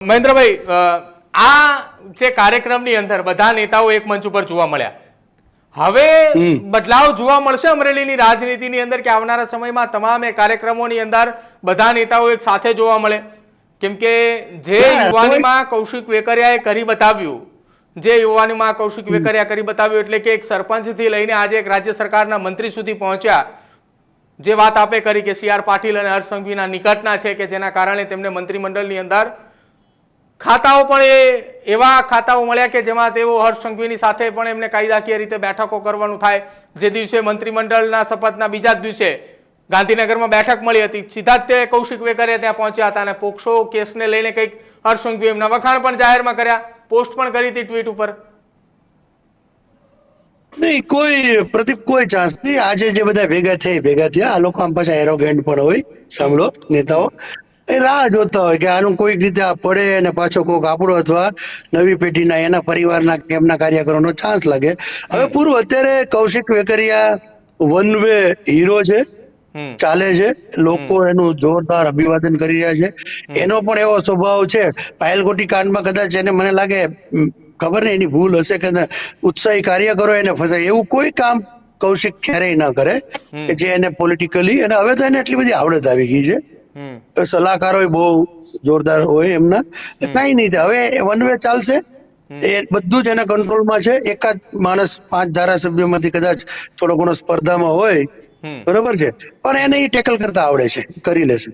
મહેન્દ્રભાઈ, આ જે કાર્યક્રમની અંદર બધા નેતાઓ એક મંચ ઉપર જોવા મળ્યા. હવે બદલાવ જોવા મળશે અમરેલીની રાજનીતિની અંદર કે આવનારા સમયમાં તમામ કાર્યક્રમોની અંદર બધા નેતાઓ એક સાથે જોવા મળે? કેમ કે જે યુવાનીમાં કૌશિક વેકરિયાએ કરી બતાવ્યું, એટલે કે એક સરપંચથી લઈને આજે એક રાજ્ય સરકારના મંત્રી સુધી પહોંચ્યા. જે વાત આપે કરી કે સી આર પાટીલ અને હર્ષ સંઘવીના નિકટના છે કે જેના કારણે તેમને મંત્રીમંડળની અંદર ખાતાઓ પણ એવા ખાતાઓ મળ્યા કે જેમાં તેઓ હર્ષ સંઘવીની સાથે પણ એમને કાયદાકીય રીતે બેઠકો કરવાનું થાય. જે દિવસે મંત્રીમંડળના શપથના બીજા જ દિવસે ગાંધીનગરમાં બેઠક મળી હતી, સીધા જ તે કૌશિક વેકરિયા ત્યાં પહોંચ્યા હતા અને પોક્સો કેસને લઈને કંઈક હર્ષ સંઘવી એમના વખાણ પણ જાહેરમાં કર્યા, પોસ્ટ પણ કરી હતી ટ્વીટ ઉપર. નહીં, કોઈ પ્રદીપ કોઈ ચાન્સ નહીં. આજે જે બધા ભેગા થયા આ લોકો આમ પાછા એરોગેન્ટ પણ હોય, સાંભળો, નેતાઓ એ રાહ જોતા હોય કે આનું કોઈક રીતે આ પડે અને પાછો કોઈક આપણો અથવા નવી પેઢીના એના પરિવારના કે એમના કાર્યકરોનો ચાન્સ લાગે. હવે પૂરું અત્યારે Kaushik Vekariya one way hero છે, ચાલે છે, લોકો એનું જોરદાર અભિવાદન કરી રહ્યા છે. એનો પણ એવો સ્વભાવ છે. પાયલકોટી કાંડમાં કદાચ એને મને લાગે ખબર નહીં એની ભૂલ હશે કે ઉત્સાહી કાર્યકરો એને ફસાય એવું કોઈ કામ કૌશિક ક્યારેય ના કરે કે જે એને પોલિટિકલી, અને હવે તો એને એટલી બધી આવડત આવી ગઈ છે, સલાહકારો બહુ જોરદાર હોય એમના, કઈ નહીં હવે વન વે ચાલશે. એ બધું જ એના કંટ્રોલમાં છે. એકાદ માણસ 5 ધારાસભ્યોમાંથી કદાચ થોડો ઘણો સ્પર્ધામાં હોય, બરોબર છે, પણ એને ટેકલ કરતા આવડે છે, કરી લેશે.